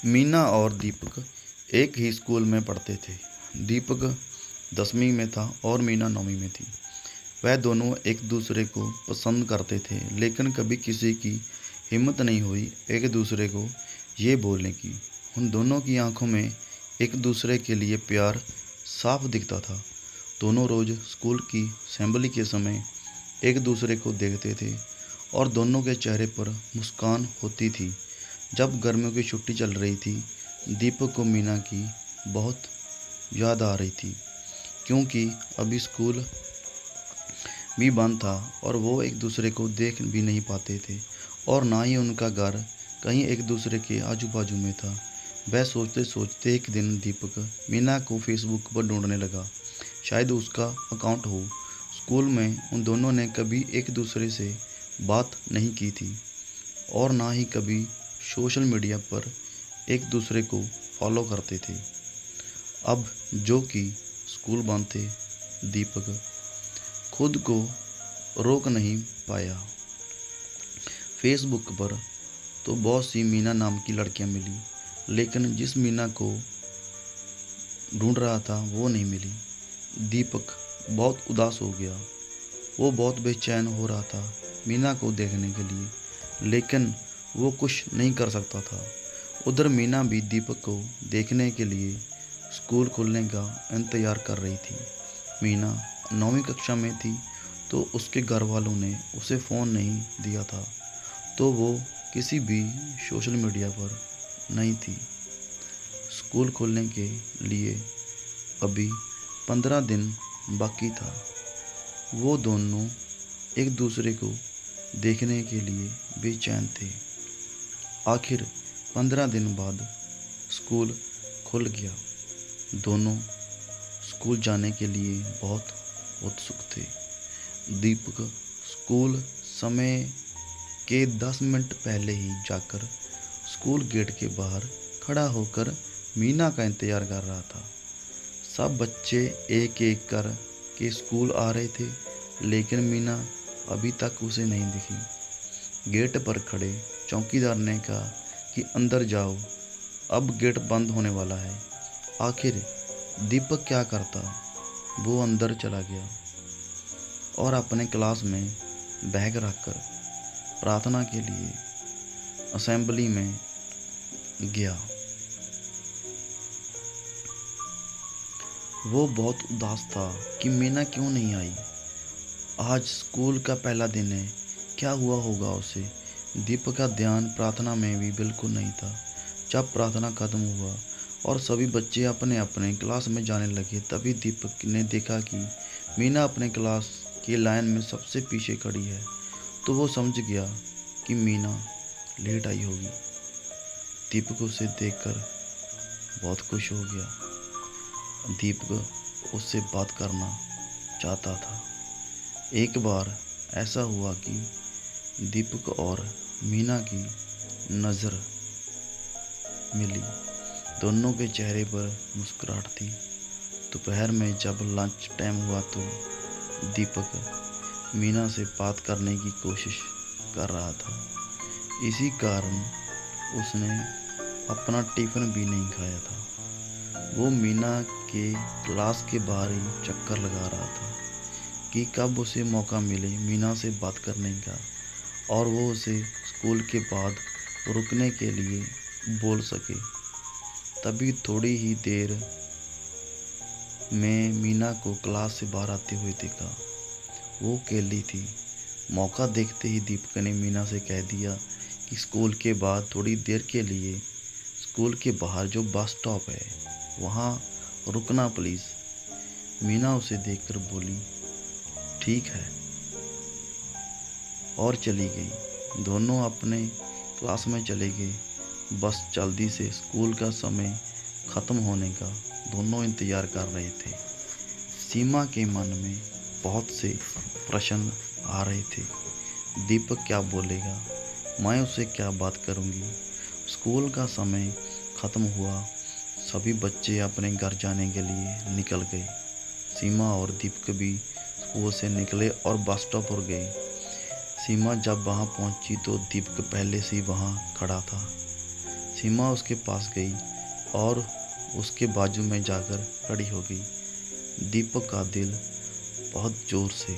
मीना और दीपक एक ही स्कूल में पढ़ते थे। दीपक 10वीं में था और मीना 9वीं में थी। वह दोनों एक दूसरे को पसंद करते थे, लेकिन कभी किसी की हिम्मत नहीं हुई एक दूसरे को ये बोलने की। उन दोनों की आंखों में एक दूसरे के लिए प्यार साफ दिखता था। दोनों रोज़ स्कूल की असेंबली के समय एक दूसरे को देखते थे और दोनों के चेहरे पर मुस्कान होती थी। जब गर्मियों की छुट्टी चल रही थी, दीपक को मीना की बहुत याद आ रही थी, क्योंकि अभी स्कूल भी बंद था और वो एक दूसरे को देख भी नहीं पाते थे और ना ही उनका घर कहीं एक दूसरे के आजू बाजू में था। वह सोचते सोचते एक दिन दीपक मीना को फेसबुक पर ढूंढने लगा। शायद उसका अकाउंट हो। स्कूल में उन दोनों ने कभी एक दूसरे से बात नहीं की थी और ना ही कभी सोशल मीडिया पर एक दूसरे को फॉलो करते थे। अब जो कि स्कूल बंद थे, दीपक खुद को रोक नहीं पाया। फेसबुक पर तो बहुत सी मीना नाम की लड़कियां मिली, लेकिन जिस मीना को ढूंढ रहा था वो नहीं मिली। दीपक बहुत उदास हो गया। वो बहुत बेचैन हो रहा था मीना को देखने के लिए, लेकिन वो कुछ नहीं कर सकता था। उधर मीना भी दीपक को देखने के लिए स्कूल खुलने का इंतज़ार कर रही थी। मीना 9वीं कक्षा में थी, तो उसके घर वालों ने उसे फ़ोन नहीं दिया था, तो वो किसी भी सोशल मीडिया पर नहीं थी। स्कूल खुलने के लिए अभी 15 दिन बाकी था। वो दोनों एक दूसरे को देखने के लिए बेचैन थे। आखिर 15 दिन बाद स्कूल खुल गया। दोनों स्कूल जाने के लिए बहुत उत्सुक थे। दीपक स्कूल समय के 10 मिनट पहले ही जाकर स्कूल गेट के बाहर खड़ा होकर मीना का इंतज़ार कर रहा था। सब बच्चे एक एक कर के स्कूल आ रहे थे, लेकिन मीना अभी तक उसे नहीं दिखी। गेट पर खड़े चौकीदार ने कहा कि अंदर जाओ, अब गेट बंद होने वाला है। आखिर दीपक क्या करता? वो अंदर चला गया और अपने क्लास में बैग रखकर प्रार्थना के लिए असेंबली में गया। वो बहुत उदास था कि मीना क्यों नहीं आई। आज स्कूल का पहला दिन है, क्या हुआ होगा उसे। दीपक का ध्यान प्रार्थना में भी बिल्कुल नहीं था। जब प्रार्थना खत्म हुआ और सभी बच्चे अपने अपने क्लास में जाने लगे, तभी दीपक ने देखा कि मीना अपने क्लास की लाइन में सबसे पीछे खड़ी है। तो वो समझ गया कि मीना लेट आई होगी। दीपक उसे देखकर बहुत खुश हो गया। दीपक उससे बात करना चाहता था। एक बार ऐसा हुआ कि दीपक और मीना की नज़र मिली। दोनों के चेहरे पर मुस्कुराहट थी। दोपहर में जब लंच टाइम हुआ तो दीपक मीना से बात करने की कोशिश कर रहा था। इसी कारण उसने अपना टिफ़िन भी नहीं खाया था। वो मीना के क्लास के बाहर ही चक्कर लगा रहा था कि कब उसे मौका मिले मीना से बात करने का और वो उसे स्कूल के बाद रुकने के लिए बोल सके। तभी थोड़ी ही देर में मीना को क्लास से बाहर आते हुए देखा। वो अकेली थी। मौका देखते ही दीपक ने मीना से कह दिया कि स्कूल के बाद थोड़ी देर के लिए स्कूल के बाहर जो बस स्टॉप है वहाँ रुकना प्लीज़। मीना उसे देखकर बोली ठीक है और चली गई। दोनों अपने क्लास में चले गए। बस जल्दी से स्कूल का समय ख़त्म होने का दोनों इंतज़ार कर रहे थे। सीमा के मन में बहुत से प्रश्न आ रहे थे। दीपक क्या बोलेगा, मैं उससे क्या बात करूँगी। स्कूल का समय ख़त्म हुआ। सभी बच्चे अपने घर जाने के लिए निकल गए। सीमा और दीपक भी स्कूल से निकले और बस स्टॉप पर गए। सीमा जब वहाँ पहुँची तो दीपक पहले से ही वहाँ खड़ा था। सीमा उसके पास गई और उसके बाजू में जाकर खड़ी हो गई। दीपक का दिल बहुत ज़ोर से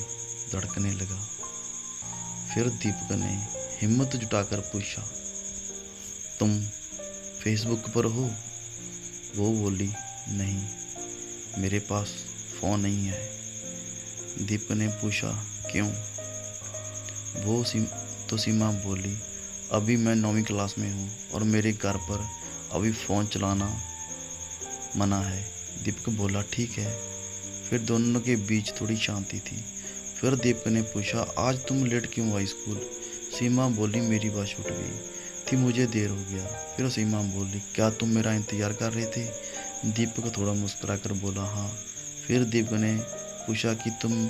धड़कने लगा। फिर दीपक ने हिम्मत जुटाकर पूछा, तुम फेसबुक पर हो? वो बोली, नहीं, मेरे पास फ़ोन नहीं है। दीपक ने पूछा, क्यों? सीमा बोली, अभी मैं 9वीं क्लास में हूँ और मेरे घर पर अभी फ़ोन चलाना मना है। दीपक बोला, ठीक है। फिर दोनों के बीच थोड़ी शांति थी। फिर दीपक ने पूछा, आज तुम लेट क्यों आई स्कूल? सीमा बोली, मेरी बस छूट गई थी, मुझे देर हो गया। फिर सीमा बोली, क्या तुम मेरा इंतज़ार कर रहे थे? दीपक थोड़ा मुस्कुरा कर बोला, हाँ। फिर दीपक ने पूछा कि तुम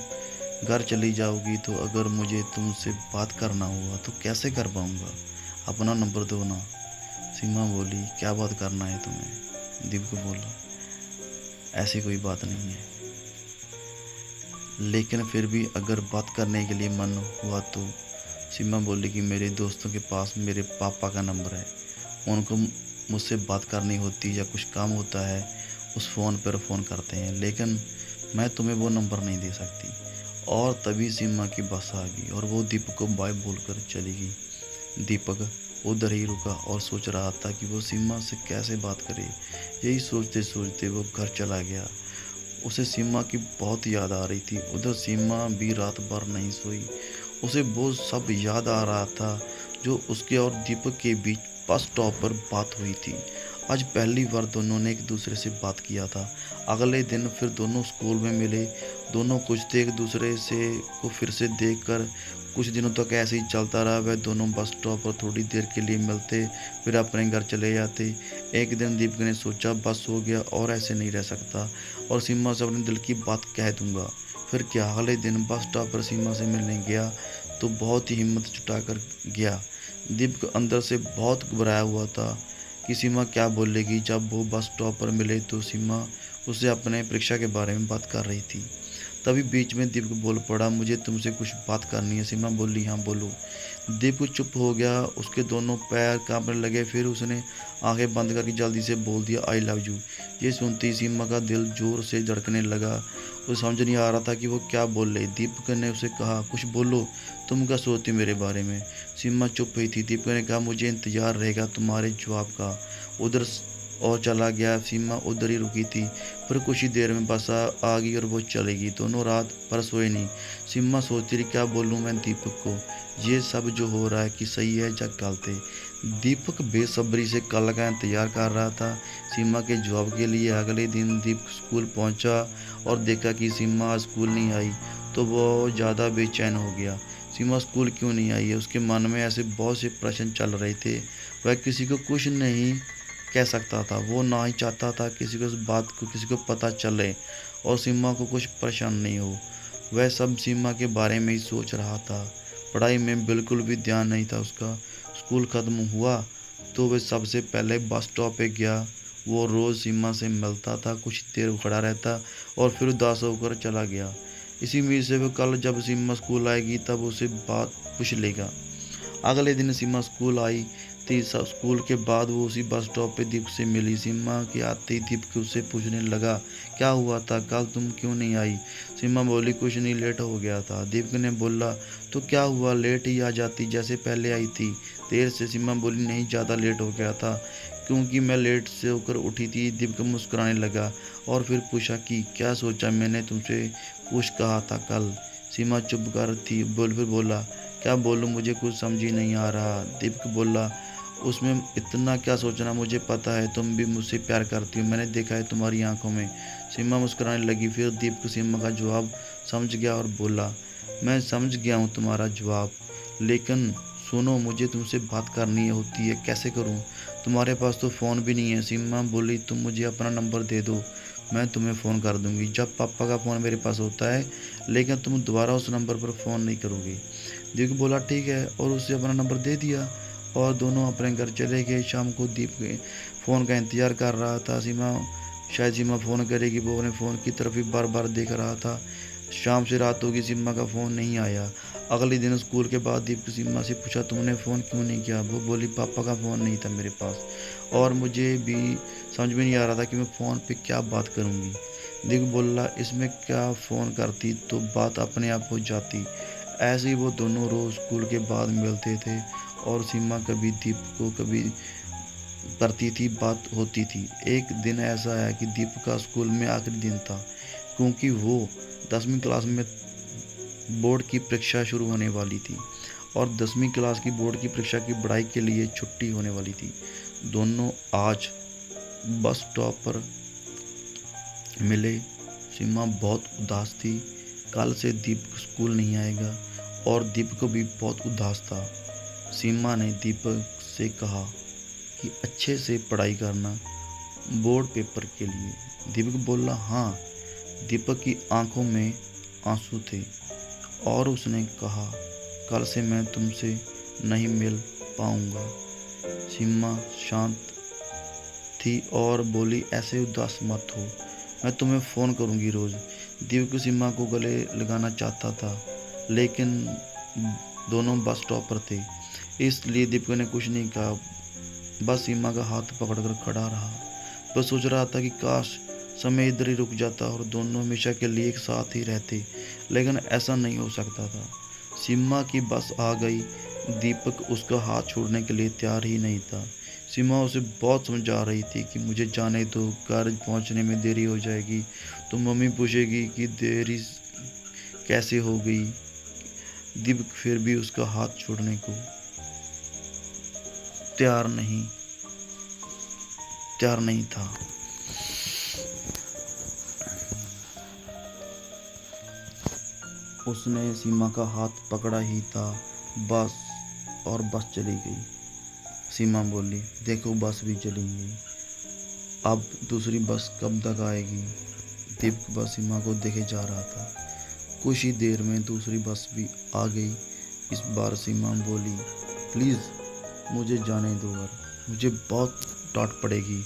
घर चली जाओगी तो अगर मुझे तुमसे बात करना हुआ तो कैसे कर पाऊँगा? अपना नंबर दो ना। सीमा बोली, क्या बात करना है तुम्हें? दीपक बोला, ऐसी कोई बात नहीं है, लेकिन फिर भी अगर बात करने के लिए मन हुआ तो। सीमा बोली कि मेरे दोस्तों के पास मेरे पापा का नंबर है, उनको मुझसे बात करनी होती या कुछ काम होता है उस फ़ोन पर फ़ोन करते हैं, लेकिन मैं तुम्हें वो नंबर नहीं दे सकती। और तभी सीमा की बस आ गई और वो दीपक को बाय बोलकर चली गई। दीपक उधर ही रुका और सोच रहा था कि वो सीमा से कैसे बात करे। यही सोचते सोचते वो घर चला गया। उसे सीमा की बहुत याद आ रही थी। उधर सीमा भी रात भर नहीं सोई। उसे वो सब याद आ रहा था जो उसके और दीपक के बीच बस स्टॉप पर बात हुई थी। आज पहली बार दोनों ने एक दूसरे से बात किया था। अगले दिन फिर दोनों स्कूल में मिले। दोनों कुछ देर एक दूसरे से को फिर से देखकर कुछ दिनों तक ऐसे ही चलता रहा। वह दोनों बस स्टॉप पर थोड़ी देर के लिए मिलते, फिर अपने घर चले जाते। एक दिन दीपक ने सोचा, बस हो गया और ऐसे नहीं रह सकता और सीमा से अपने दिल की बात कह दूंगा। फिर क्या, अगले दिन बस स्टॉप पर सीमा से मिलने गया तो बहुत ही हिम्मत जुटाकर गया। दीपक अंदर से बहुत घबराया हुआ था कि सीमा क्या बोलेगी। जब वो बस स्टॉप पर मिले तो सीमा उससे अपने परीक्षा के बारे में बात कर रही थी। तभी बीच में दीपक बोल पड़ा, मुझे तुमसे कुछ बात करनी है। सीमा बोली, हाँ बोलो। दीपक चुप हो गया, उसके दोनों पैर कांपने लगे। फिर उसने आंखें बंद करके जल्दी से बोल दिया, आई लव यू। ये सुनती सीमा का दिल जोर से धड़कने लगा। उसे समझ नहीं आ रहा था कि वो क्या बोल रही। दीपक ने उसे कहा, कुछ बोलो, तुम क्या सोचती मेरे बारे में? सीमा चुप हुई थी। दीपक ने कहा, मुझे इंतजार रहेगा तुम्हारे जवाब का। उधर और चला गया। सीमा उधर ही रुकी थी। फिर कुछ ही देर में बस आ गई और वो चली गई। दोनों रात भर सोए नहीं। सीमा सोचती रही, क्या बोलूँ मैं दीपक को? ये सब जो हो रहा है कि सही है या गलत है? दीपक बेसब्री से कल का इंतजार कर रहा था सीमा के जवाब के लिए। अगले दिन दीपक स्कूल पहुंचा और देखा कि सीमा स्कूल नहीं आई तो वो ज़्यादा बेचैन हो गया। सीमा स्कूल क्यों नहीं आई है? उसके मन में ऐसे बहुत से प्रश्न चल रहे थे। वह किसी को कुछ नहीं कह सकता था। वो ना ही चाहता था किसी को इस बात को किसी को पता चले और सीमा को कुछ परेशान नहीं हो। वह सब सीमा के बारे में ही सोच रहा था। पढ़ाई में बिल्कुल भी ध्यान नहीं था उसका। स्कूल ख़त्म हुआ तो वह सबसे पहले बस स्टॉप पे गया। वो रोज़ सीमा से मिलता था, कुछ देर खड़ा रहता और फिर उदास होकर चला गया। इसी उम्मीद से वो कल जब सीमा स्कूल आएगी तब उसे बात पूछ लेगा। अगले दिन सीमा स्कूल आई थी। स्कूल के बाद वो उसी बस स्टॉप पे दीपक से मिली। सीमा के आते ही दीपक उससे पूछने लगा, क्या हुआ था कल, तुम क्यों नहीं आई? सीमा बोली, कुछ नहीं, लेट हो गया था। दीपक ने बोला, तो क्या हुआ, लेट ही आ जाती जैसे पहले आई थी देर से। सीमा बोली, नहीं, ज़्यादा लेट हो गया था क्योंकि मैं लेट से होकर उठी थी। दीपक मुस्कुराने लगा और फिर पूछा कि क्या सोचा मैंने तुमसे कुछ कहा था कल? सीमा चुप कर थी। फिर बोला, क्या बोलूँ, मुझे कुछ समझ ही नहीं आ रहा। दीपक बोला, उसमें इतना क्या सोचना, मुझे पता है तुम भी मुझसे प्यार करती हो, मैंने देखा है तुम्हारी आंखों में। सीमा मुस्कुराने लगी। फिर दीपक सीमा का जवाब समझ गया और बोला, मैं समझ गया हूँ तुम्हारा जवाब, लेकिन सुनो, मुझे तुमसे बात करनी होती है, कैसे करूँ? तुम्हारे पास तो फ़ोन भी नहीं है। सीमा बोली, तुम मुझे अपना नंबर दे दो, मैं तुम्हें फ़ोन कर दूँगी जब पापा का फ़ोन मेरे पास होता है, लेकिन तुम दोबारा उस नंबर पर फ़ोन नहीं करोगी। दीपक बोला, ठीक है, और उसे अपना नंबर दे दिया और दोनों अपने घर चले गए। शाम को दीपक फ़ोन का इंतज़ार कर रहा था। शायद सीमा फ़ोन करेगी, वो अपने फ़ोन की तरफ ही बार बार देख रहा था। शाम से रात होगी, सीमा का फ़ोन नहीं आया। अगले दिन स्कूल के बाद दीपक सीमा से पूछा, तुमने फ़ोन क्यों नहीं किया? वो बोली, पापा का फ़ोन नहीं था मेरे पास और मुझे भी समझ में नहीं आ रहा था कि मैं फ़ोन पे क्या बात करूँगी। दीपक बोला, इसमें क्या फ़ोन करती तो बात अपने आप हो जाती। ऐसे ही वो दोनों रोज़ स्कूल के बाद मिलते थे और सीमा कभी दीपक को कभी करती थी, बात होती थी। एक दिन ऐसा है कि दीपक का स्कूल में आखिरी दिन था, क्योंकि वो 10वीं क्लास में बोर्ड की परीक्षा शुरू होने वाली थी और 10वीं क्लास की बोर्ड की परीक्षा की पढ़ाई के लिए छुट्टी होने वाली थी। दोनों आज बस स्टॉप पर मिले। सीमा बहुत उदास थी। कल से दीपक स्कूल नहीं आएगा और दीपक भी बहुत उदास था। सीमा ने दीपक से कहा कि अच्छे से पढ़ाई करना बोर्ड पेपर के लिए। दीपक बोला, हाँ। दीपक की आंखों में आंसू थे और उसने कहा, कल से मैं तुमसे नहीं मिल पाऊंगा। सीमा शांत थी और बोली, ऐसे उदास मत हो, मैं तुम्हें फ़ोन करूंगी रोज़। दीपक सीमा को गले लगाना चाहता था, लेकिन दोनों बस स्टॉप पर थे, इसलिए दीपक ने कुछ नहीं कहा, बस सीमा का हाथ पकड़कर खड़ा रहा। वह सोच रहा था कि काश समय इधर ही रुक जाता और दोनों हमेशा के लिए एक साथ ही रहते, लेकिन ऐसा नहीं हो सकता था। सीमा की बस आ गई। दीपक उसका हाथ छोड़ने के लिए तैयार ही नहीं था। सीमा उसे बहुत समझा रही थी कि मुझे जाने दो, घर पहुंचने में देरी हो जाएगी तो मम्मी पूछेगी कि देरी कैसे हो गई। दीपक फिर भी उसका हाथ छोड़ने को तैयार नहीं था। उसने सीमा का हाथ पकड़ा ही था बस, और बस चली गई। सीमा बोली, देखो बस भी चली गई, अब दूसरी बस कब तक आएगी। दीपक बस सीमा को देखे जा रहा था। कुछ ही देर में दूसरी बस भी आ गई। इस बार सीमा बोली, प्लीज़ मुझे जाने दो, और मुझे बहुत डांट पड़ेगी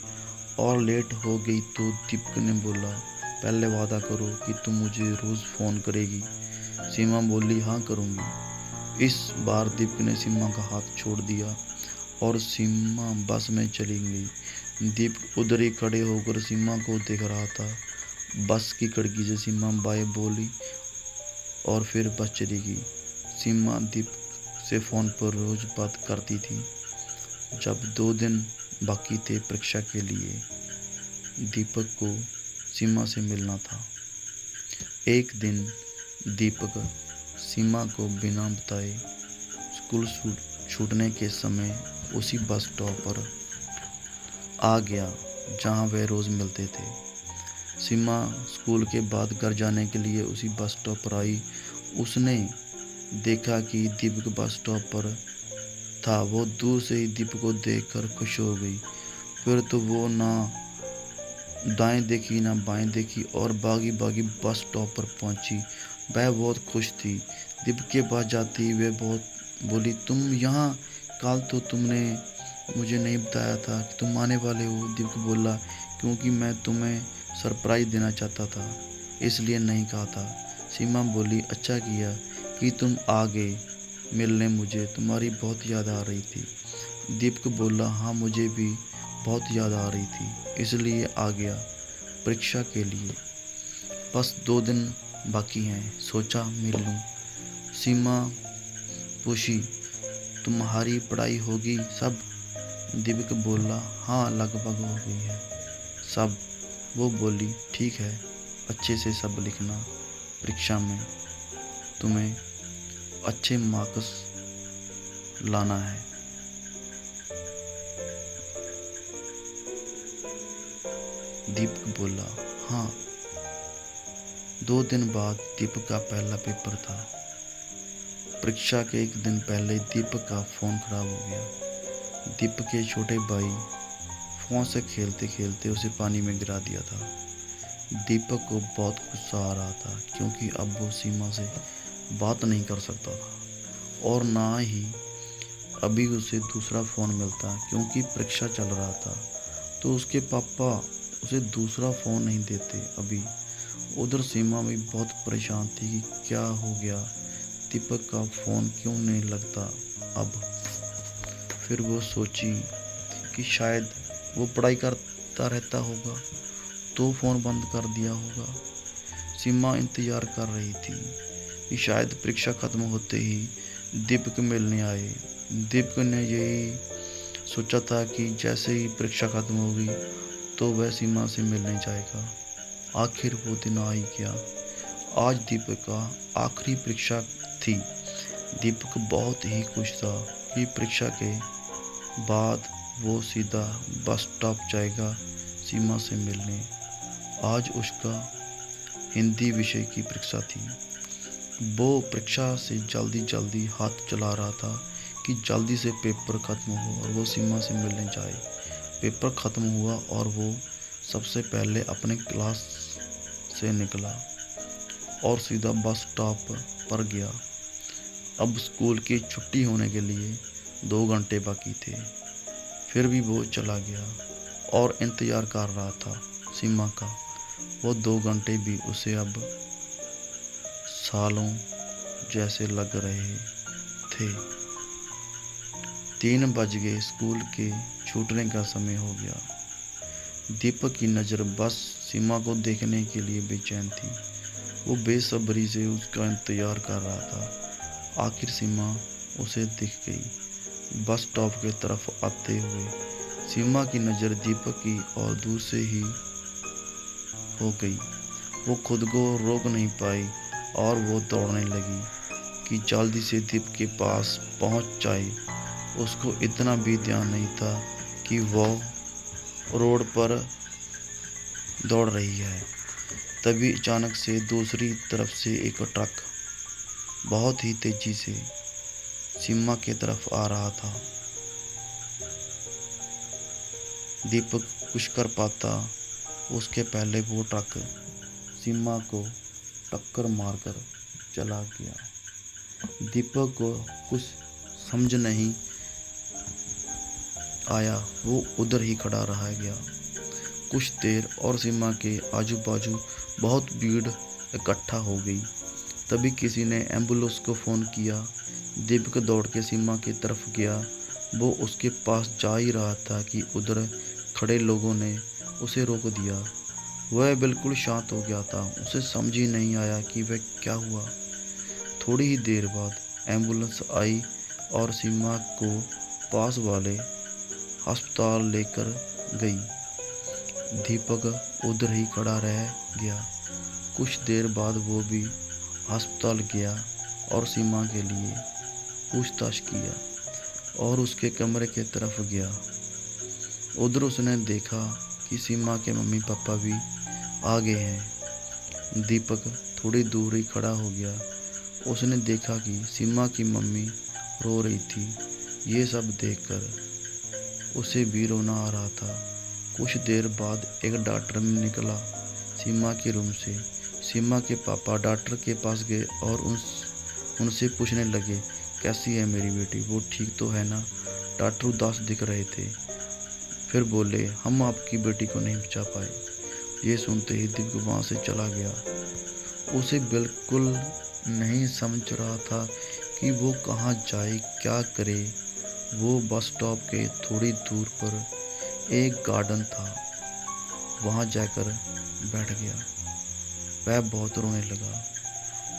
और लेट हो गई तो। दीपक ने बोला, पहले वादा करो कि तुम मुझे रोज़ फ़ोन करेगी। सीमा बोली, हाँ करूँगी। इस बार दीपक ने सीमा का हाथ छोड़ दिया और सीमा बस में चली गई। दीपक उधर ही खड़े होकर सीमा को देख रहा था। बस की खिड़की से सीमा बाय बोली और फिर बस चली गई। सीमा दीपक से फ़ोन पर रोज़ बात करती थी। जब 2 दिन बाकी थे परीक्षा के लिए, दीपक को सीमा से मिलना था। एक दिन दीपक सीमा को बिना बताए स्कूल छूटने के समय उसी बस स्टॉप पर आ गया जहां वे रोज़ मिलते थे। सीमा स्कूल के बाद घर जाने के लिए उसी बस स्टॉप पर आई। उसने देखा कि दीपक बस स्टॉप पर था। वो दूर से ही दीपक को देखकर खुश हो गई। फिर तो वो ना दाएं देखी ना बाएं देखी और भागी भागी बस स्टॉप पर पहुंची। वह बहुत खुश थी। दीपक के पास जाती वह बहुत बोली, तुम यहाँ, कल तो तुमने मुझे नहीं बताया था कि तुम आने वाले हो। दीपक बोला, क्योंकि मैं तुम्हें सरप्राइज़ देना चाहता था, इसलिए नहीं कहा था। सीमा बोली, अच्छा किया कि तुम आ गए मिलने, मुझे तुम्हारी बहुत याद आ रही थी। दीपक बोला, हाँ मुझे भी बहुत याद आ रही थी, इसलिए आ गया परीक्षा के लिए। बस 2 दिन बाकी हैं, सोचा मिल लूँ। सीमा पूछी, तुम्हारी पढ़ाई होगी सब। दीपक बोला, हाँ लगभग हो गई है सब। वो बोली, ठीक है, अच्छे से सब लिखना, परीक्षा में तुम्हें अच्छे मार्क्स लाना है। दीपक बोला, हाँ। 2 दिन बाद दीपक का पहला पेपर था। परीक्षा के एक दिन पहले दीपक का फ़ोन खराब हो गया। दीपक के छोटे भाई फ़ोन से खेलते खेलते उसे पानी में गिरा दिया था। दीपक को बहुत गुस्सा आ रहा था, क्योंकि अब वो सीमा से बात नहीं कर सकता था और ना ही अभी उसे दूसरा फ़ोन मिलता, क्योंकि परीक्षा चल रहा था। तो उसके पापा उसे दूसरा फ़ोन नहीं देते अभी। उधर सीमा भी बहुत परेशान थी कि क्या हो गया, दीपक का फ़ोन क्यों नहीं लगता अब। फिर वो सोची कि शायद वो पढ़ाई करता रहता होगा तो फ़ोन बंद कर दिया होगा। सीमा इंतज़ार कर रही थी कि शायद परीक्षा ख़त्म होते ही दीपक मिलने आए। दीपक ने यही सोचा था कि जैसे ही परीक्षा ख़त्म होगी तो वह सीमा से मिलने जाएगा। आखिर वो दिन आ ही गया। आज दीपक का आखिरी परीक्षा थी। दीपक बहुत ही खुश था कि परीक्षा के बाद वो सीधा बस स्टॉप जाएगा सीमा से मिलने। आज उसका हिंदी विषय की परीक्षा थी। वो परीक्षा से जल्दी जल्दी हाथ चला रहा था कि जल्दी से पेपर ख़त्म हो और वो सीमा से मिलने जाए। पेपर ख़त्म हुआ और वो सबसे पहले अपने क्लास से निकला और सीधा बस स्टॉप पर गया। अब स्कूल की छुट्टी होने के लिए 2 घंटे बाकी थे। फिर भी वो चला गया और इंतज़ार कर रहा था सीमा का। वो 2 घंटे भी उसे अब सालों जैसे लग रहे थे। 3 बज गए। स्कूल के छूटने का समय हो गया। दीपक की नज़र बस सीमा को देखने के लिए बेचैन थी। वो बेसब्री से उसका इंतज़ार कर रहा था। आखिर सीमा उसे दिख गई बस स्टॉप की तरफ आते हुए। सीमा की नज़र दीपक की और दूर से ही हो गई। वो खुद को रोक नहीं पाई और वो दौड़ने लगी कि जल्दी से दीपक के पास पहुंच जाए। उसको इतना भी ध्यान नहीं था कि वो रोड पर दौड़ रही है। तभी अचानक से दूसरी तरफ से एक ट्रक बहुत ही तेजी से सीमा की तरफ आ रहा था। दीपक कुछ कर पाता उसके पहले वो ट्रक सीमा को टक्कर मारकर चला गया। दीपक को कुछ समझ नहीं आया। वो उधर ही खड़ा रह गया कुछ देर और सीमा के आजू बाजू बहुत भीड़ इकट्ठा हो गई। तभी किसी ने एम्बुलेंस को फ़ोन किया। दीपक दौड़ के सीमा की तरफ गया। वो उसके पास जा ही रहा था कि उधर खड़े लोगों ने उसे रोक दिया। वह बिल्कुल शांत हो गया था। उसे समझ ही नहीं आया कि वह क्या हुआ। थोड़ी ही देर बाद एम्बुलेंस आई और सीमा को पास वाले अस्पताल लेकर गई। दीपक उधर ही खड़ा रह गया। कुछ देर बाद वो भी अस्पताल गया और सीमा के लिए पूछताछ किया और उसके कमरे की तरफ गया। उधर उसने देखा कि सीमा के मम्मी पापा भी आ गए हैं। दीपक थोड़ी दूर ही खड़ा हो गया। उसने देखा कि सीमा की मम्मी रो रही थी। ये सब देखकर उसे भी रोना आ रहा था। कुछ देर बाद एक डॉक्टर निकला सीमा के रूम से। सीमा के पापा डॉक्टर के पास गए और उनसे पूछने लगे, कैसी है मेरी बेटी, वो ठीक तो है ना? डॉक्टर उदास दिख रहे थे। फिर बोले, हम आपकी बेटी को नहीं बचा पाए। ये सुनते ही दीपक वहाँ से चला गया। उसे बिल्कुल नहीं समझ रहा था कि वो कहाँ जाए, क्या करे। वो बस स्टॉप के थोड़ी दूर पर एक गार्डन था। वहाँ जाकर बैठ गया। वह बहुत रोने लगा।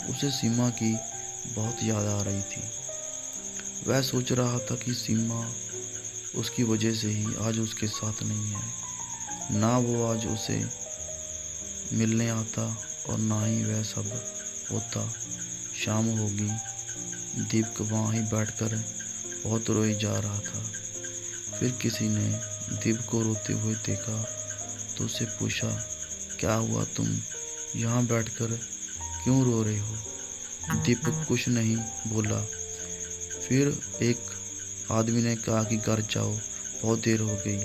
उसे सीमा की बहुत याद आ रही थी। वह सोच रहा था कि सीमा उसकी वजह से ही आज उसके साथ नहीं है। ना वो आज उसे मिलने आता और ना ही वह सब होता। शाम होगी। दीपक वहाँ ही बैठकर बहुत रोए जा रहा था। फिर किसी ने दीपक को रोते हुए देखा तो उससे पूछा, क्या हुआ, तुम यहाँ बैठकर क्यों रो रहे हो? दीपक कुछ नहीं बोला। फिर एक आदमी ने कहा कि घर जाओ, बहुत देर हो गई,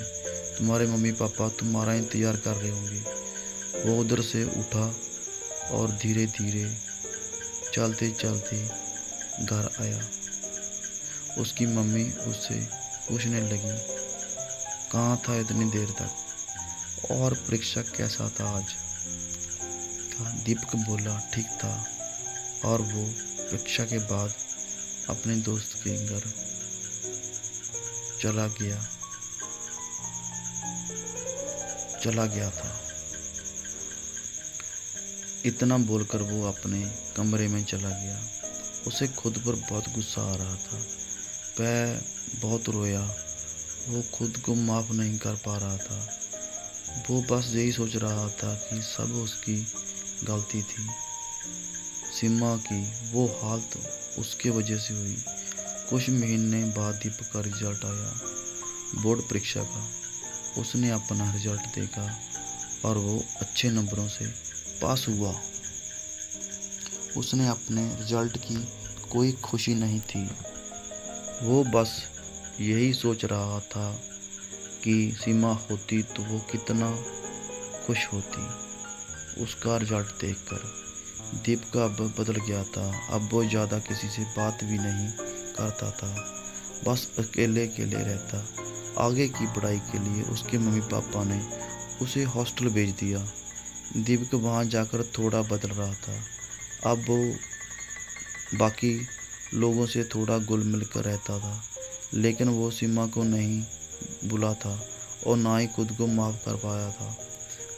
तुम्हारे मम्मी पापा तुम्हारा इंतज़ार कर रहे होंगे। वो उधर से उठा और धीरे धीरे चलते चलते घर आया। उसकी मम्मी उससे पूछने लगी, कहाँ था इतनी देर तक और परीक्षा कैसा था आज? दीपक बोला, ठीक था। और वो परीक्षा के बाद अपने दोस्त के घर चला गया। चला गया था। इतना बोलकर वो अपने कमरे में चला गया। उसे खुद पर बहुत गुस्सा आ रहा था। वह बहुत रोया। वो खुद को माफ़ नहीं कर पा रहा था। वो बस यही सोच रहा था कि सब उसकी गलती थी। सीमा की वो हालत उसके वजह से हुई। कुछ महीने बाद दीपक का रिजल्ट आया, बोर्ड परीक्षा का। उसने अपना रिजल्ट देखा और वो अच्छे नंबरों से पास हुआ। उसने अपने रिजल्ट की कोई खुशी नहीं थी। वो बस यही सोच रहा था कि सीमा होती तो वो कितना खुश होती। उसका रिजल्ट देखकर दीपक अब बदल गया था। अब वो ज़्यादा किसी से बात भी नहीं करता था, बस अकेले अकेले रहता। आगे की पढ़ाई के लिए उसके मम्मी पापा ने उसे हॉस्टल भेज दिया। दीपक वहाँ जाकर थोड़ा बदल रहा था। अब वो बाकी लोगों से थोड़ा घुल मिल कर रहता था, लेकिन वो सीमा को नहीं भुला था और ना ही खुद को माफ़ कर पाया था।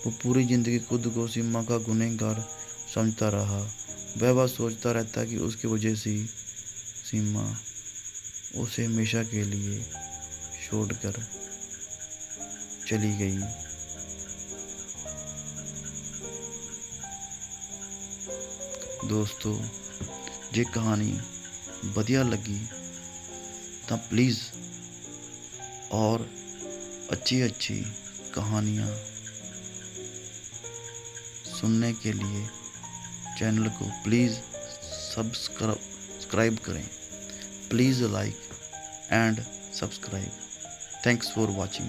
वो पूरी ज़िंदगी खुद को सीमा का गुनहगार समझता रहा। वह बस सोचता रहता कि उसकी वजह से सीमा उसे हमेशा के लिए छोड़कर चली गई। दोस्तों, ये कहानी बढ़िया लगी तो प्लीज़ और अच्छी अच्छी कहानियाँ सुनने के लिए चैनल को प्लीज़ सब्सक्राइब करें। Please like and subscribe. Thanks for watching.